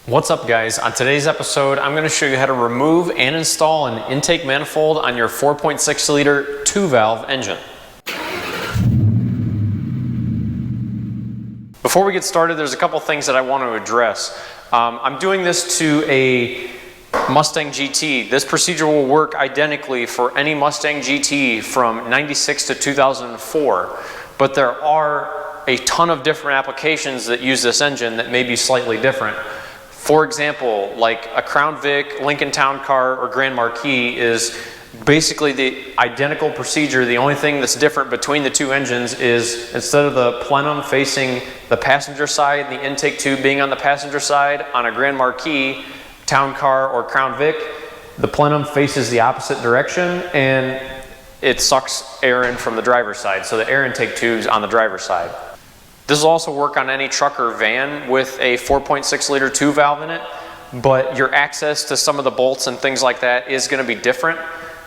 What's up guys? On today's episode I'm going to show you how to remove and install an intake manifold on your 4.6 liter 2-valve engine. Before we get started, there's a couple things that I want to address. I'm doing this to a Mustang GT. This procedure will work identically for any Mustang GT from 96 to 2004, but there are a ton of different applications that use this engine that may be slightly different. For example, like a Crown Vic, Lincoln Town Car, or Grand Marquis is basically the identical procedure. The only thing that's different between the two engines is instead of the plenum facing the passenger side, the intake tube being on the passenger side, on a Grand Marquis, Town Car, or Crown Vic, the plenum faces the opposite direction and it sucks air in from the driver's side. So the air intake tube's on the driver's side. This will also work on any truck or van with a 4.6 liter 2-valve in it, but your access to some of the bolts and things like that is going to be different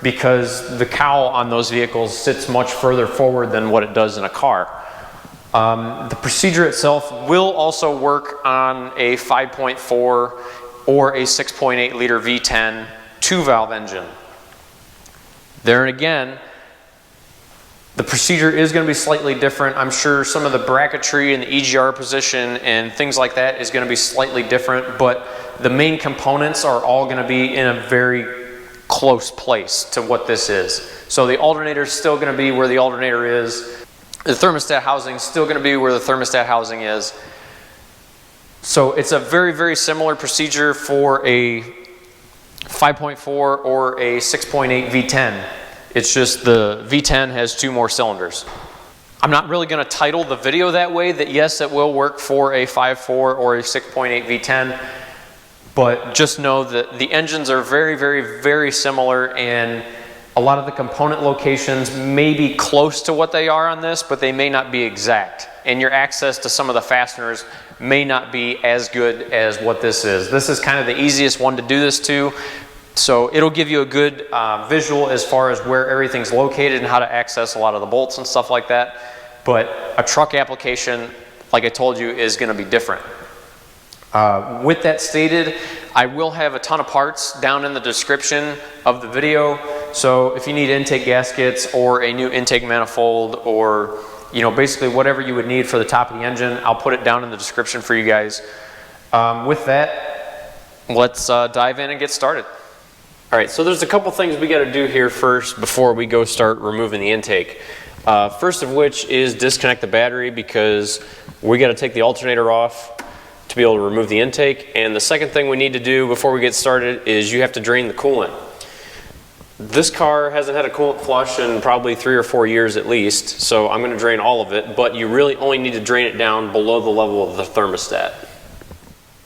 because the cowl on those vehicles sits much further forward than what it does in a car. The procedure itself will also work on a 5.4 or a 6.8 liter V10 2-valve engine. There and again, the procedure is going to be slightly different. I'm sure some of the bracketry and the EGR position and things like that is going to be slightly different, but the main components are all going to be in a very close place to what this is. So the alternator is still going to be where the alternator is. The thermostat housing is still going to be where the thermostat housing is. So it's a very, very similar procedure for a 5.4 or a 6.8 V10. It's just the V10 has 2 more cylinders. I'm not really going to title the video that way, that yes, it will work for a 5.4 or a 6.8 V10, but just know that the engines are very, very, very similar, and a lot of the component locations may be close to what they are on this, but they may not be exact. And your access to some of the fasteners may not be as good as what this is. This is kind of the easiest one to do this to. So it'll give you a good visual as far as where everything's located and how to access a lot of the bolts and stuff like that. But a truck application, like I told you, is going to be different. With that stated, I will have a ton of parts down in the description of the video. So if you need intake gaskets or a new intake manifold, or basically whatever you would need for the top of the engine, I'll put it down in the description for you guys. With that, let's dive in and get started. Alright, so there's a couple things we got to do here first before we go start removing the intake. First of which is disconnect the battery, because we got to take the alternator off to be able to remove the intake. And the second thing we need to do before we get started is you have to drain the coolant. This car hasn't had a coolant flush in probably 3 or 4 years at least, so I'm going to drain all of it, but you really only need to drain it down below the level of the thermostat.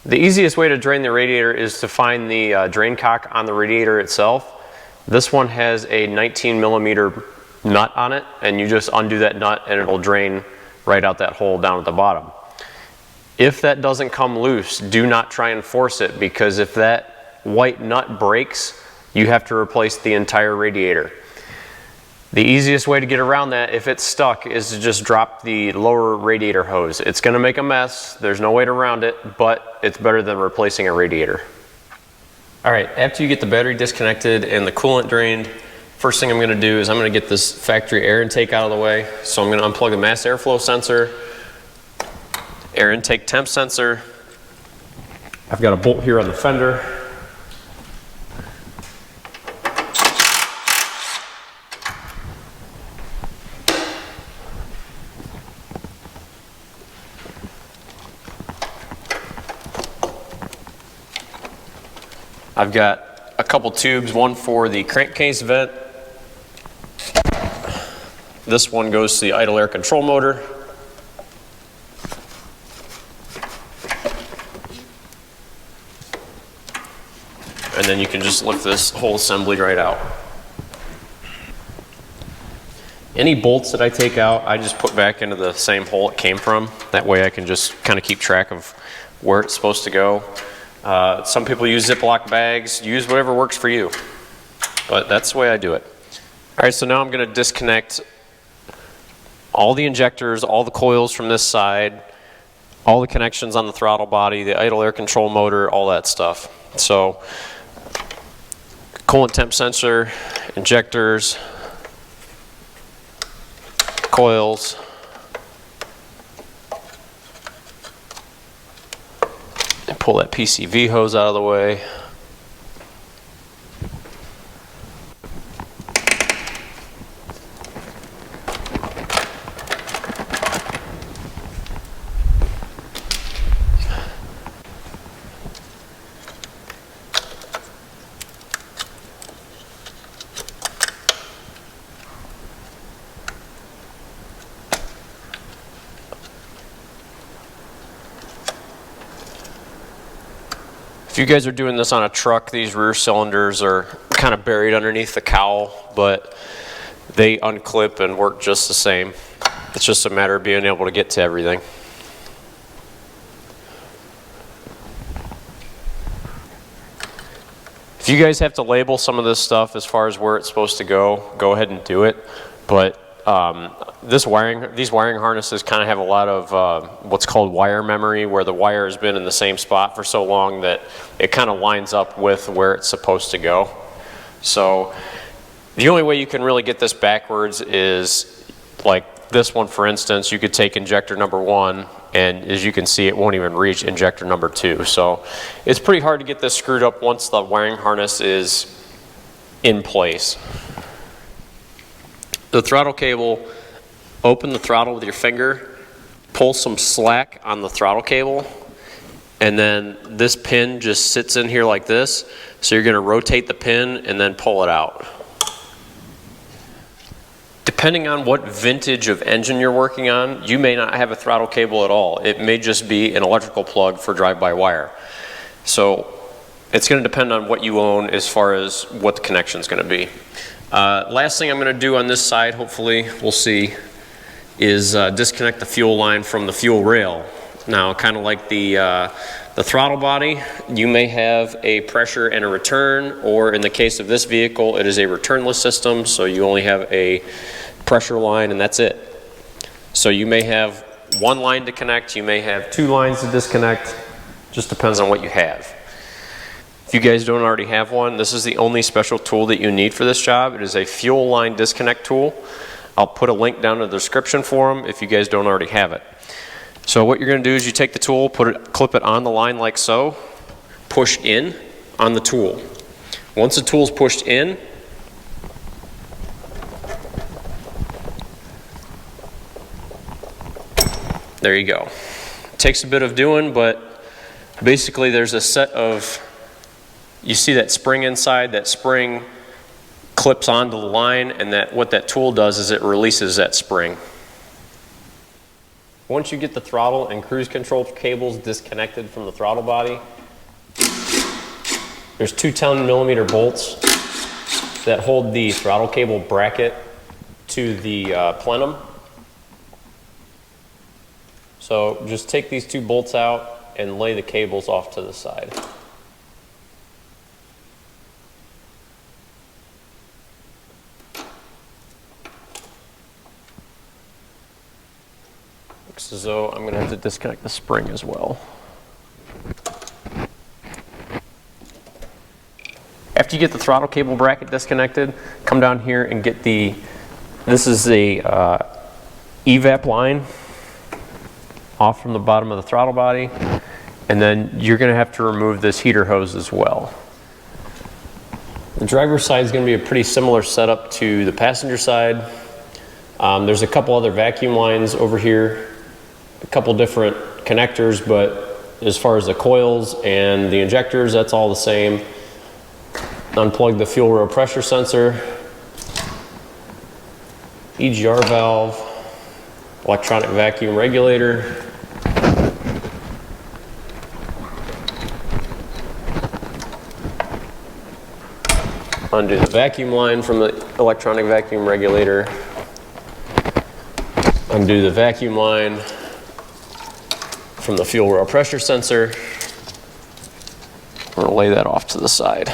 The easiest way to drain the radiator is to find the drain cock on the radiator itself. This one has a 19mm nut on it, and you just undo that nut and it'll drain right out that hole down at the bottom. If that doesn't come loose, do not try and force it, because if that white nut breaks, you have to replace the entire radiator. The easiest way to get around that, if it's stuck, is to just drop the lower radiator hose. It's going to make a mess, there's no way around it, but it's better than replacing a radiator. Alright, after you get the battery disconnected and the coolant drained, first thing I'm going to do is I'm going to get this factory air intake out of the way. So I'm going to unplug the mass airflow sensor, air intake temp sensor. I've got a bolt here on the fender. I've got a couple tubes, one for the crankcase vent. This one goes to the idle air control motor. And then you can just lift this whole assembly right out. Any bolts that I take out, I just put back into the same hole it came from. That way I can just kind of keep track of where it's supposed to go. Some people use Ziploc bags. Use whatever works for you, but that's the way I do it. Alright, so now I'm going to disconnect all the injectors, all the coils from this side, all the connections on the throttle body, the idle air control motor, all that stuff. So coolant temp sensor, injectors, coils, and pull that PCV hose out of the way. If you guys are doing this on a truck, these rear cylinders are kind of buried underneath the cowl, but they unclip and work just the same. It's just a matter of being able to get to everything. If you guys have to label some of this stuff as far as where it's supposed to go ahead and do it. But these wiring harnesses kind of have a lot of what's called wire memory, where the wire has been in the same spot for so long that it kind of lines up with where it's supposed to go. So the only way you can really get this backwards is like this one, for instance. You could take injector number 1, and as you can see, it won't even reach injector number 2. So it's pretty hard to get this screwed up once the wiring harness is in place. The throttle cable, open the throttle with your finger, pull some slack on the throttle cable, and then this pin just sits in here like this. So you're going to rotate the pin and then pull it out. Depending on what vintage of engine you're working on, you may not have a throttle cable at all. It may just be an electrical plug for drive-by-wire. So it's going to depend on what you own as far as what the connection is going to be. Last thing I'm going to do on this side, hopefully we'll see, is disconnect the fuel line from the fuel rail. Now, kind of like the throttle body, you may have a pressure and a return, or in the case of this vehicle, it is a returnless system, so you only have a pressure line and that's it. So you may have one line to connect, you may have 2 lines to disconnect, just depends on what you have. If you guys don't already have one, this is the only special tool that you need for this job. It is a fuel line disconnect tool. I'll put a link down in the description for them if you guys don't already have it. So what you're going to do is you take the tool, clip it on the line like so, push in on the tool. Once the tool's pushed in, there you go. It takes a bit of doing, but basically there's a set of, you see that spring inside, that spring clips onto the line, and what that tool does is it releases that spring. Once you get the throttle and cruise control cables disconnected from the throttle body, there's 2 10mm bolts that hold the throttle cable bracket to the plenum. So just take these 2 bolts out and lay the cables off to the side. Looks as though I'm going to have to disconnect the spring as well. After you get the throttle cable bracket disconnected, come down here and get this is the evap line off from the bottom of the throttle body, and then you're going to have to remove this heater hose as well. The driver's side is going to be a pretty similar setup to the passenger side. There's a couple other vacuum lines over here, a couple different connectors, but as far as the coils and the injectors, that's all the same. Unplug the fuel rail pressure sensor, EGR valve, electronic vacuum regulator, undo the vacuum line from the electronic vacuum regulator, undo the vacuum line from the fuel rail pressure sensor. We're going to lay that off to the side.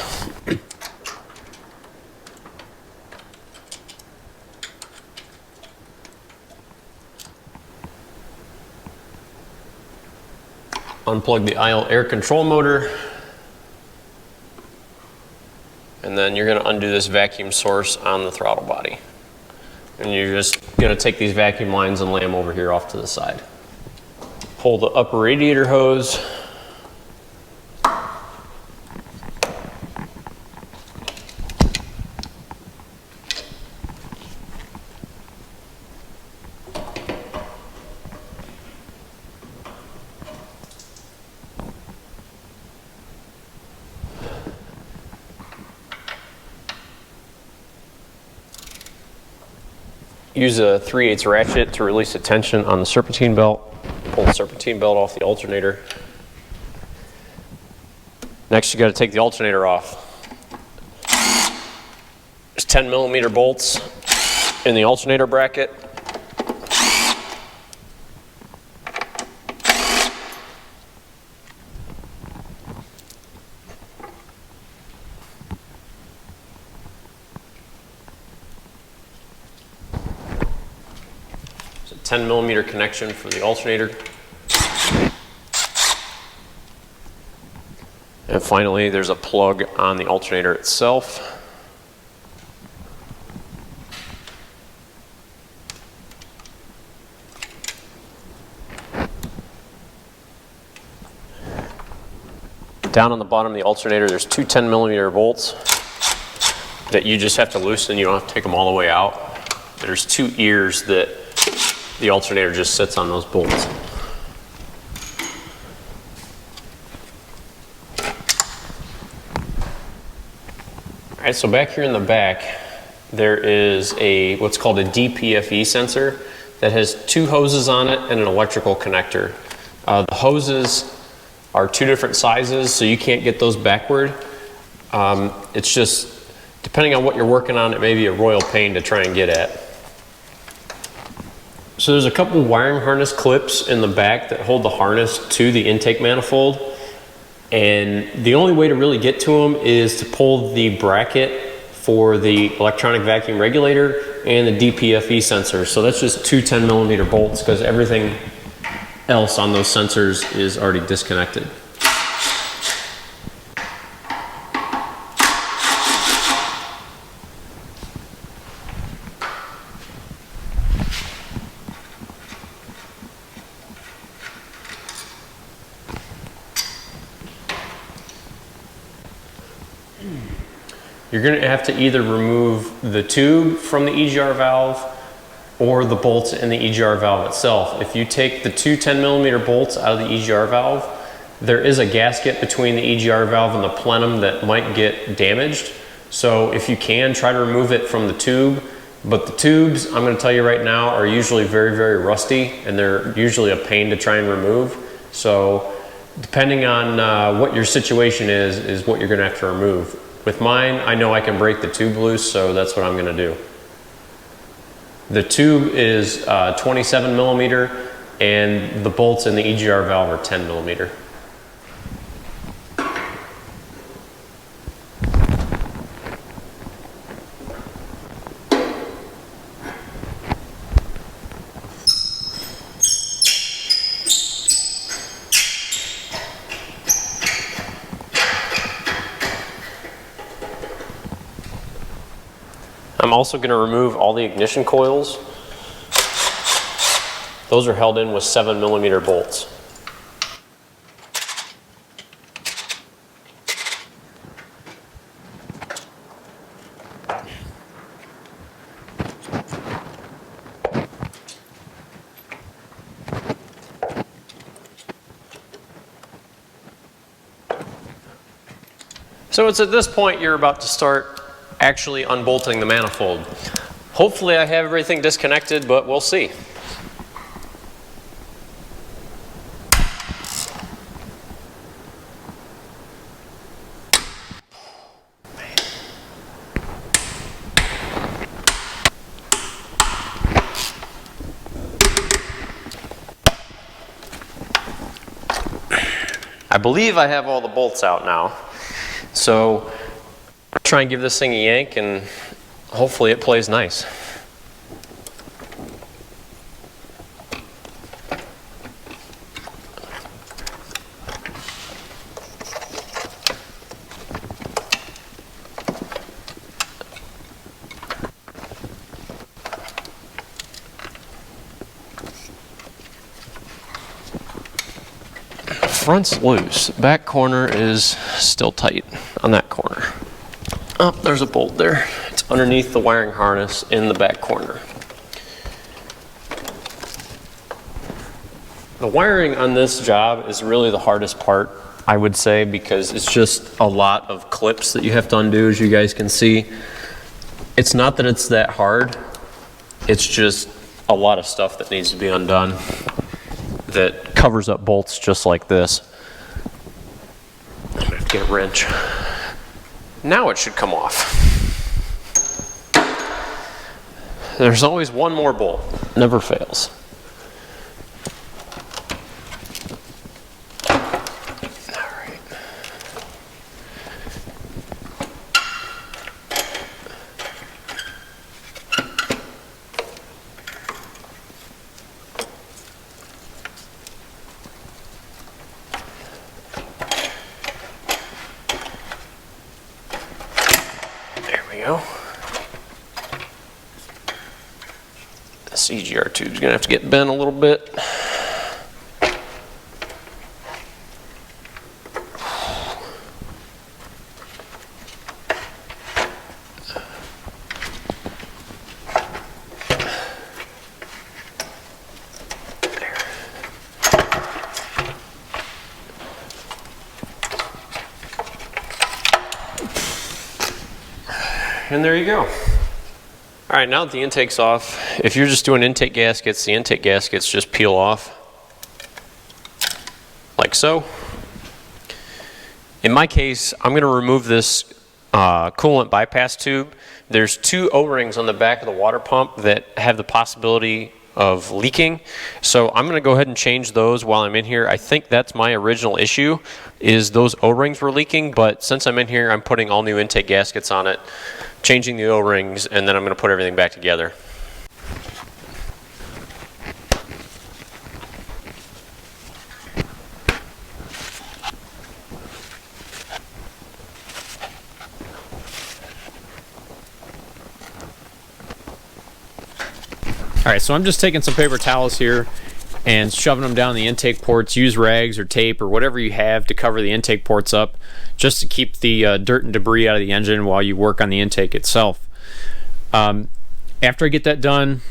unplug the air control motor, and then you're going to undo this vacuum source on the throttle body. And you're just going to take these vacuum lines and lay them over here off to the side. Pull the upper radiator hose. Use a 3/8 ratchet to release the tension on the serpentine belt. Pull the serpentine belt off the alternator. Next, you got to take the alternator off. There's 10mm bolts in the alternator bracket. There's a 10mm connection for the alternator. And finally, there's a plug on the alternator itself. Down on the bottom of the alternator, there's two 10mm bolts that you just have to loosen. You don't have to take them all the way out. There's two ears that the alternator just sits on those bolts. All right, so back here in the back, there is what's called a DPFE sensor that has two hoses on it and an electrical connector. The hoses are two different sizes, so you can't get those backward. It's just, depending on what you're working on, it may be a royal pain to try and get at. So there's a couple wiring harness clips in the back that hold the harness to the intake manifold. And the only way to really get to them is to pull the bracket for the electronic vacuum regulator and the DPFE sensor. So that's just two 10mm bolts because everything else on those sensors is already disconnected. You're going to have to either remove the tube from the EGR valve or the bolts in the EGR valve itself. If you take the two 10mm bolts out of the EGR valve, there is a gasket between the EGR valve and the plenum that might get damaged. So if you can, try to remove it from the tube. But the tubes, I'm going to tell you right now, are usually very, very rusty, and they're usually a pain to try and remove. So depending on what your situation is what you're going to have to remove. With mine, I know I can break the tube loose, so that's what I'm going to do. The tube is 27mm, and the bolts in the EGR valve are 10mm. I'm also going to remove all the ignition coils. Those are held in with 7mm bolts. So it's at this point you're about to start actually unbolting the manifold. Hopefully I have everything disconnected, but we'll see. I believe I have all the bolts out now. So try and give this thing a yank and hopefully it plays nice. front's loose. Back corner is still tight on that corner. Oh, there's a bolt there. It's underneath the wiring harness in the back corner. The wiring on this job is really the hardest part, I would say, because it's just a lot of clips that you have to undo, as you guys can see. It's not that it's that hard, it's just a lot of stuff that needs to be undone that covers up bolts just like this. I'm gonna have to get a wrench. Now it should come off. There's always one more bolt, never fails. Go. This EGR tube is going to have to get bent a little bit. And there you go. All right, now that the intake's off, if you're just doing intake gaskets, the intake gaskets just peel off like so. In my case, I'm going to remove this coolant bypass tube. There's 2 O-rings on the back of the water pump that have the possibility of leaking. So I'm going to go ahead and change those while I'm in here. I think that's my original issue, is those O-rings were leaking, but since I'm in here, I'm putting all new intake gaskets on it, changing the O-rings, and then I'm going to put everything back together. All right, so I'm just taking some paper towels here and shoving them down the intake ports. Use rags or tape or whatever you have to cover the intake ports up, just to keep the dirt and debris out of the engine while you work on the intake itself. After I get that done,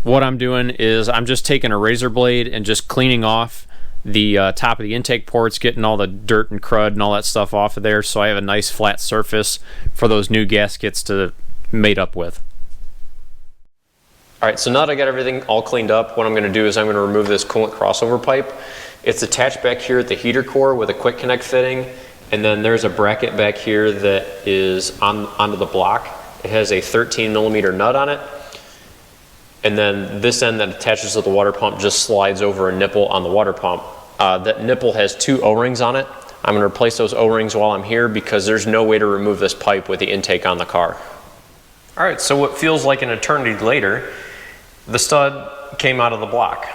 what I'm doing is I'm just taking a razor blade and just cleaning off the top of the intake ports, getting all the dirt and crud and all that stuff off of there, so I have a nice flat surface for those new gaskets to mate up with. All right, so now that I got everything all cleaned up, what I'm going to do is I'm going to remove this coolant crossover pipe. It's attached back here at the heater core with a quick connect fitting, and then there's a bracket back here that is onto the block. It has a 13mm nut on it, and then this end that attaches to the water pump just slides over a nipple on the water pump. That nipple has 2 O-rings on it. I'm going to replace those O-rings while I'm here because there's no way to remove this pipe with the intake on the car. All right, so what feels like an eternity later, the stud came out of the block.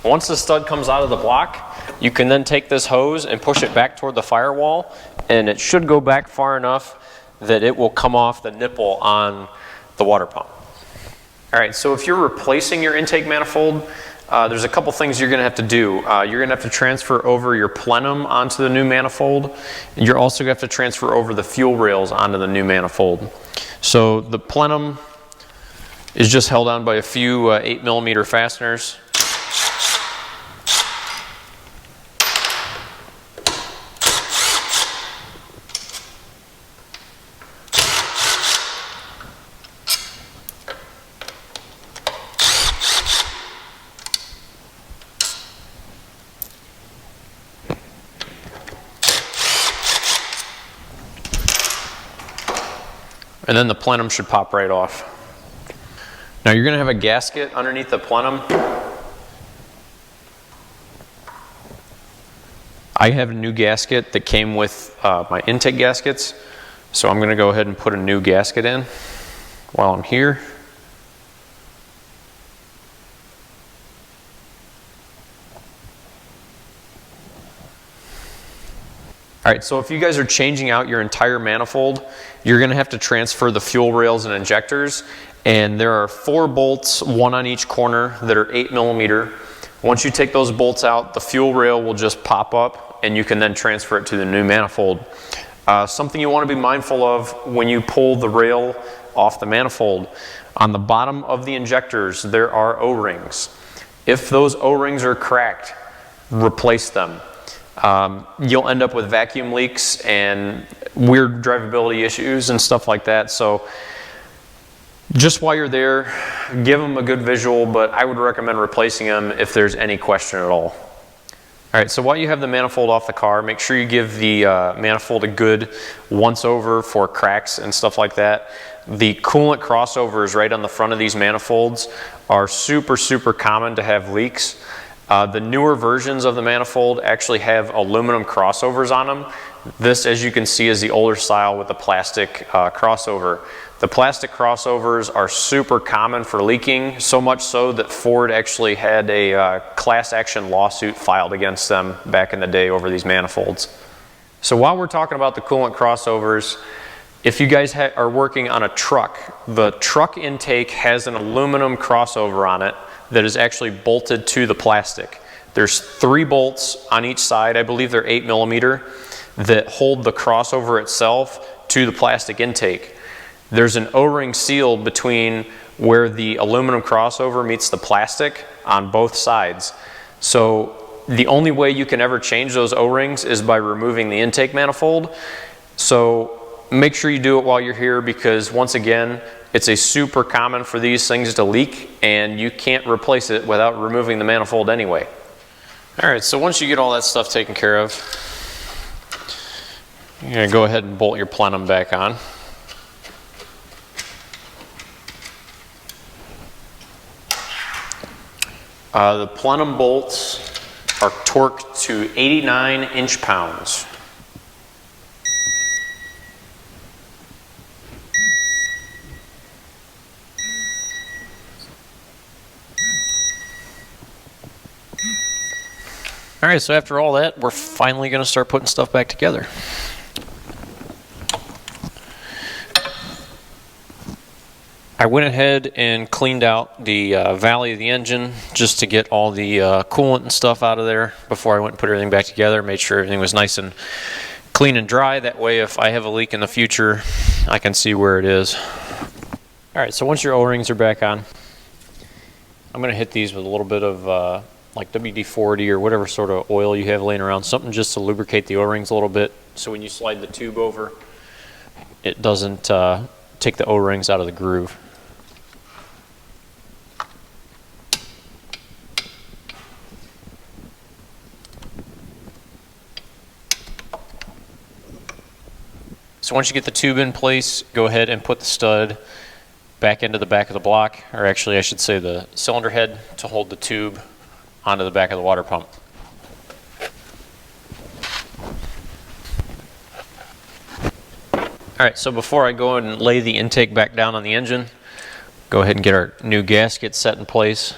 Once the stud comes out of the block, you can then take this hose and push it back toward the firewall, and it should go back far enough that it will come off the nipple on the water pump. All right, so if you're replacing your intake manifold, there's a couple things you're going to have to do. You're going to have to transfer over your plenum onto the new manifold, and you're also going to have to transfer over the fuel rails onto the new manifold. So the plenum is just held on by a few 8mm fasteners. And then the plenum should pop right off. Now you're going to have a gasket underneath the plenum. I have a new gasket that came with my intake gaskets, so I'm going to go ahead and put a new gasket in while I'm here. All right, so if you guys are changing out your entire manifold, you're going to have to transfer the fuel rails and injectors. And there are 4 bolts, 1 on each corner, that are 8mm. Once you take those bolts out, the fuel rail will just pop up and you can then transfer it to the new manifold. Something you want to be mindful of when you pull the rail off the manifold, on the bottom of the injectors there are O-rings. If those O-rings are cracked, replace them. You'll end up with vacuum leaks and weird drivability issues and stuff like that. So just while you're there, give them a good visual, but I would recommend replacing them if there's any question at all. All right, so while you have the manifold off the car, make sure you give the manifold a good once over for cracks and stuff like that. The coolant crossovers right on the front of these manifolds are super common to have leaks. The newer versions of the manifold actually have aluminum crossovers on them. This, as you can see, is the older style with the plastic crossover. The plastic crossovers are super common for leaking, so much so that Ford actually had a class action lawsuit filed against them back in the day over these manifolds. So while we're talking about the coolant crossovers, if you guys are working on a truck, the truck intake has an aluminum crossover on it that is actually bolted to the plastic. There's 3 bolts on each side, I believe they're 8mm, that hold the crossover itself to the plastic intake. There's an O-ring seal between where the aluminum crossover meets the plastic on both sides. So the only way you can ever change those O-rings is by removing the intake manifold. So make sure you do it while you're here, because once again, it's a super common for these things to leak and you can't replace it without removing the manifold anyway. All right, so once you get all that stuff taken care of, you're gonna go ahead and bolt your plenum back on. The plenum bolts are torqued to 89 inch-pounds. All right, so after all that, we're finally going to start putting stuff back together. I went ahead and cleaned out the valley of the engine just to get all the coolant and stuff out of there before I went and put everything back together. Made sure everything was nice and clean and dry. That way, if I have a leak in the future, I can see where it is. All right, so once your O-rings are back on, I'm going to hit these with a little bit of like WD-40 or whatever sort of oil you have laying around, something just to lubricate the O-rings a little bit, so when you slide the tube over, it doesn't take the O-rings out of the groove. So once you get the tube in place, go ahead and put the stud back into the back of the block, or actually I should say the cylinder head to hold the tube onto the back of the water pump. Alright, so before I go and lay the intake back down on the engine, go ahead and get our new gasket set in place.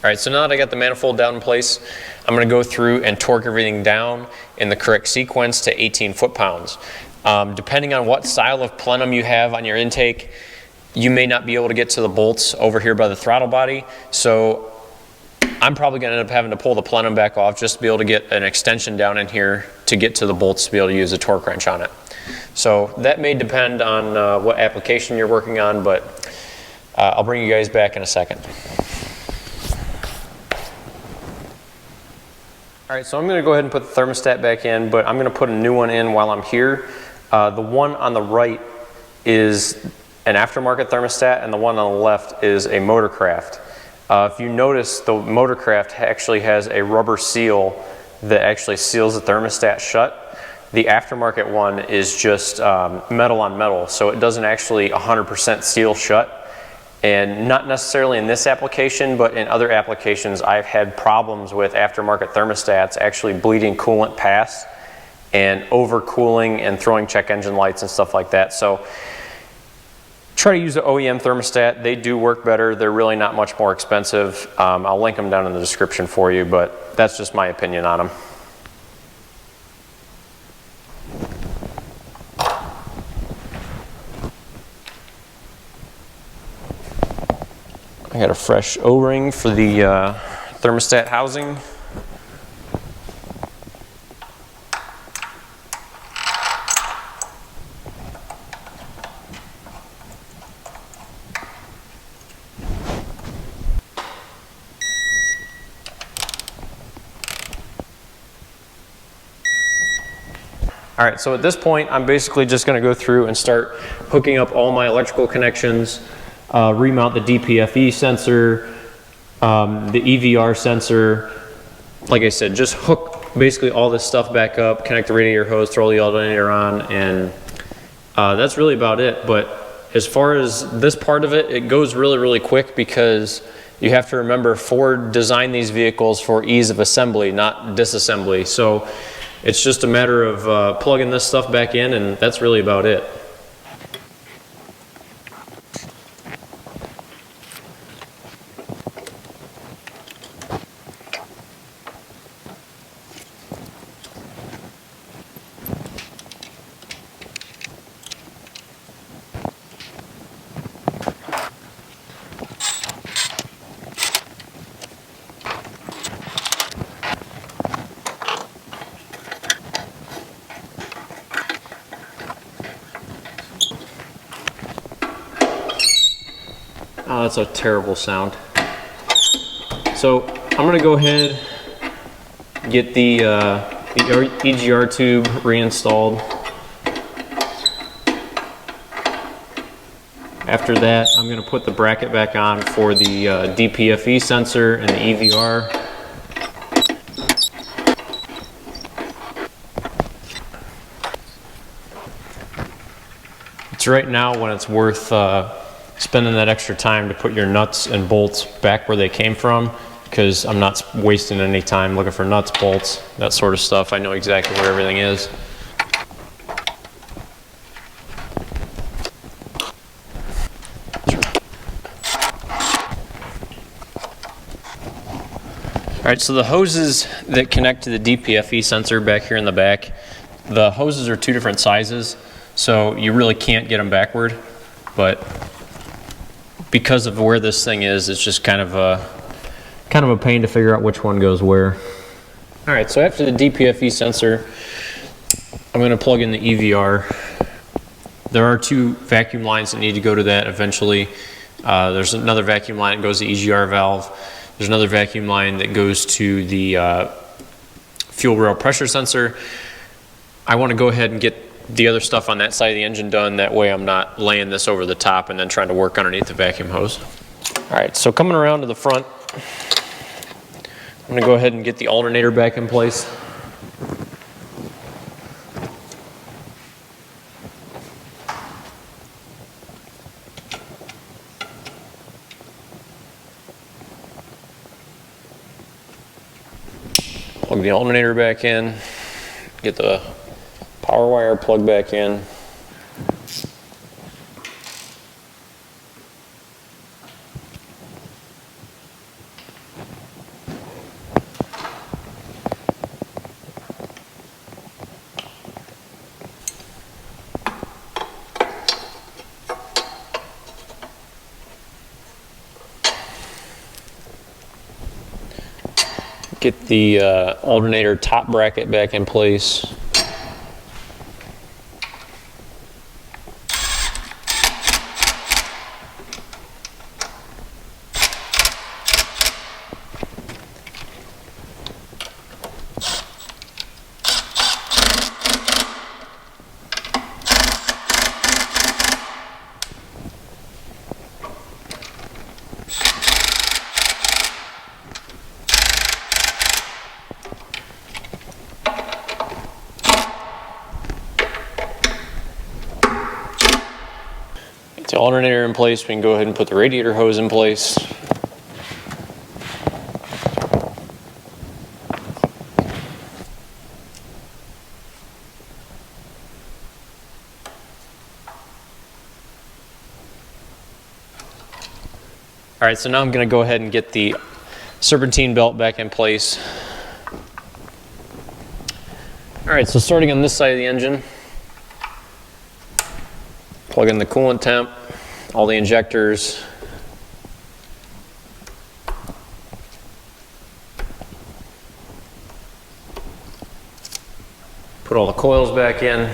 All right, so now that I got the manifold down in place, I'm going to go through and torque everything down in the correct sequence to 18 foot-pounds. Depending on what style of plenum you have on your intake, you may not be able to get to the bolts over here by the throttle body, so I'm probably going to end up having to pull the plenum back off just to be able to get an extension down in here to get to the bolts to be able to use a torque wrench on it. So that may depend on what application you're working on, but I'll bring you guys back in a second. All right, so I'm gonna go ahead and put the thermostat back in, but I'm gonna put a new one in while I'm here. The one on the right is an aftermarket thermostat, and the one on the left is a Motorcraft. If you notice, the Motorcraft actually has a rubber seal that actually seals the thermostat shut. The aftermarket one is just metal on metal, so it doesn't actually 100% seal shut. And not necessarily in this application, but in other applications, I've had problems with aftermarket thermostats actually bleeding coolant past and overcooling and throwing check engine lights and stuff like that. So try to use an OEM thermostat. They do work better. They're really not much more expensive. I'll link them down in the description for you, but that's just my opinion on them. I got a fresh O-ring for the thermostat housing. All right, so at this point, I'm basically just gonna go through and start hooking up all my electrical connections, remount the DPFE sensor, the EVR sensor. Like I said, just hook basically all this stuff back up, connect the radiator hose, throw the alternator on, and that's really about it. But as far as this part of it, it goes really, really quick because you have to remember Ford designed these vehicles for ease of assembly, not disassembly. So it's just a matter of plugging this stuff back in, and that's really about it. Oh, that's a terrible sound. So I'm gonna go ahead, get the EGR tube reinstalled. After that, I'm gonna put the bracket back on for the DPFE sensor and the EVR. It's right now when it's worth spending that extra time to put your nuts and bolts back where they came from, because I'm not wasting any time looking for nuts, bolts, that sort of stuff. I know exactly where everything is. All right, so the hoses that connect to the DPFE sensor back here in the back, the hoses are two different sizes, so you really can't get them backward, but because of where this thing is, it's just kind of a pain to figure out which one goes where. All right, so after the DPFE sensor, I'm going to plug in the EVR. There are two vacuum lines that need to go to that eventually. There's another vacuum line that goes to the EGR valve. There's another vacuum line that goes to the fuel rail pressure sensor. I want to go ahead and get the other stuff on that side of the engine done. That way I'm not laying this over the top and then trying to work underneath the vacuum hose. All right, so coming around to the front, I'm gonna go ahead and get the alternator back in place. Plug the alternator back in, get the power wire plugged back in. Get the alternator top bracket back in place. With the alternator in place, we can go ahead and put the radiator hose in place. All right, so now I'm going to go ahead and get the serpentine belt back in place. All right, so starting on this side of the engine, plug in the coolant temp, all the injectors. Put all the coils back in.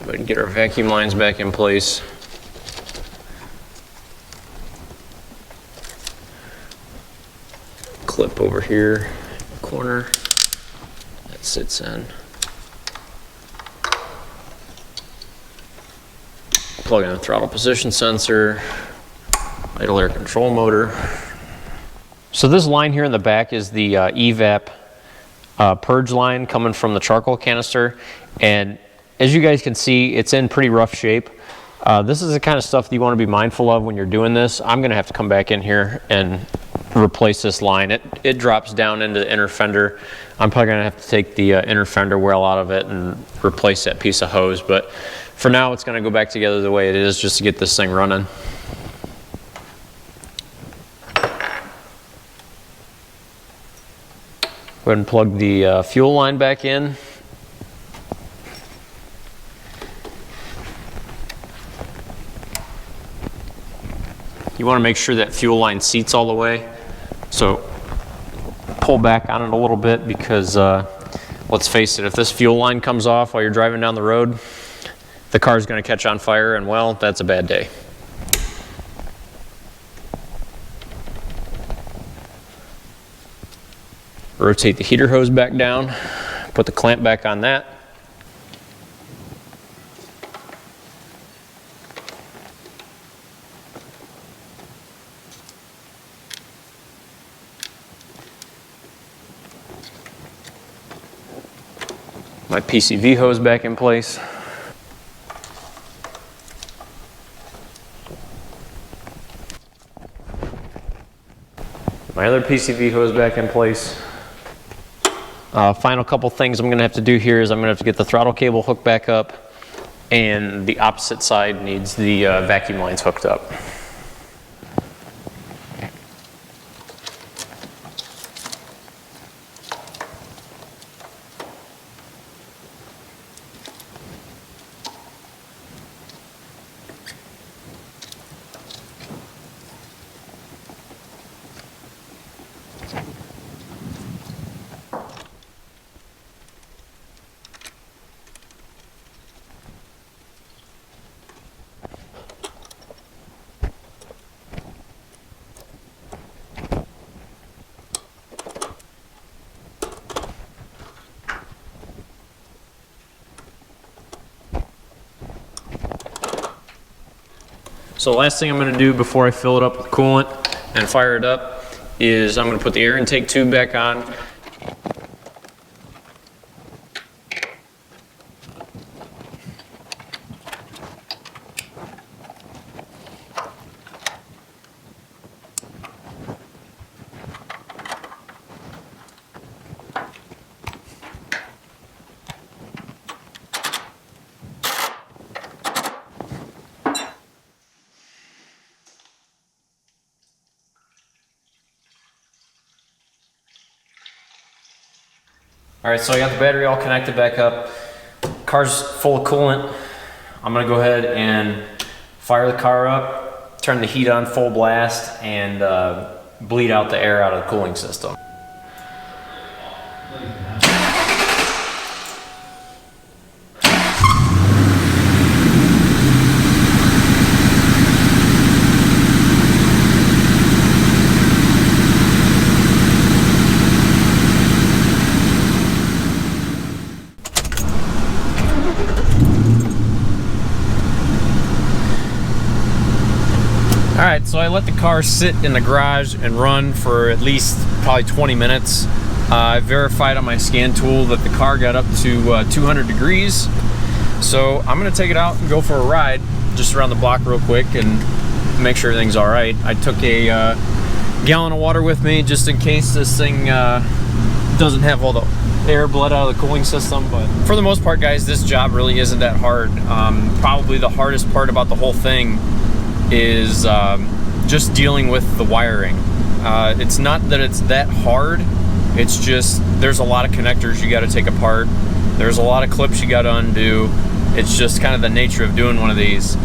Go ahead and get our vacuum lines back in place. Clip over here, corner, that sits in. Plug in a throttle position sensor, idle air control motor. So this line here in the back is the evap purge line coming from the charcoal canister, and as you guys can see, it's in pretty rough shape. This is the kind of stuff that you want to be mindful of when you're doing this. I'm going to have to come back in here and replace this line. It drops down into the inner fender. I'm probably going to have to take the inner fender well out of it and replace that piece of hose. But for now, it's going to go back together the way it is just to get this thing running. Go ahead and plug the fuel line back in. You want to make sure that fuel line seats all the way. So pull back on it a little bit because let's face it, if this fuel line comes off while you're driving down the road, the car's going to catch on fire, and well, that's a bad day. Rotate the heater hose back down, put the clamp back on that. My PCV hose back in place. My other PCV hose back in place. Final couple things I'm going to have to do here is I'm going to have to get the throttle cable hooked back up, and the opposite side needs the vacuum lines hooked up. So the last thing I'm going to do before I fill it up with coolant and fire it up is I'm going to put the air intake tube back on. All right, so I got the battery all connected back up. Car's full of coolant. I'm gonna go ahead and fire the car up, turn the heat on full blast, and bleed out the air out of the cooling system. Alright, so I let the car sit in the garage and run for at least probably 20 minutes. I verified on my scan tool that the car got up to 200 degrees. So I'm going to take it out and go for a ride just around the block real quick and make sure everything's alright. I took a gallon of water with me just in case this thing doesn't have all the air bled out of the cooling system. But for the most part, guys, this job really isn't that hard. Probably the hardest part about the whole thing is just dealing with the wiring. It's not that it's that hard, it's just there's a lot of connectors you got to take apart. There's a lot of clips you got to undo. It's just kind of the nature of doing one of these.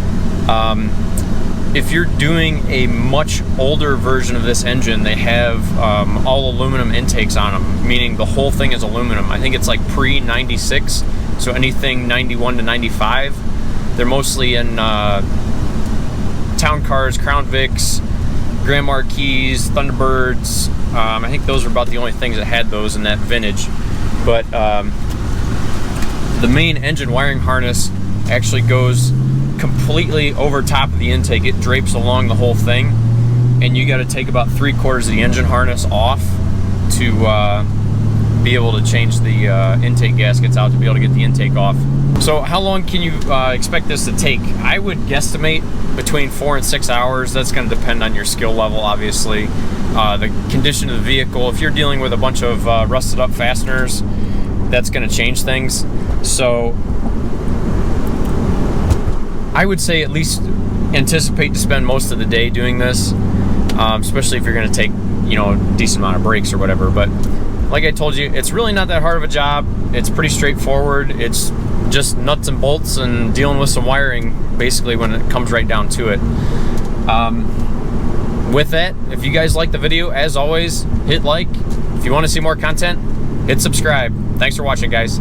If you're doing a much older version of this engine, they have all aluminum intakes on them, meaning the whole thing is aluminum. I think it's like pre-96, so anything 91 to 95. They're mostly in town cars, Crown Vics, Grand Marquis, Thunderbirds. I think those are about the only things that had those in that vintage. But the main engine wiring harness actually goes completely over top of the intake. It drapes along the whole thing, and you got to take about 3/4 of the engine harness off to be able to change the intake gaskets out to be able to get the intake off. So how long can you expect this to take? I would guesstimate between 4 and 6 hours. That's going to depend on your skill level, obviously. The condition of the vehicle. If you're dealing with a bunch of rusted up fasteners, that's going to change things. So I would say at least anticipate to spend most of the day doing this, especially if you're going to take, you know, a decent amount of breaks or whatever. But like I told you, it's really not that hard of a job. It's pretty straightforward. It's just nuts and bolts and dealing with some wiring, basically, when it comes right down to it. With that, if you guys like the video, as always, hit like. If you want to see more content, hit subscribe. Thanks for watching, guys.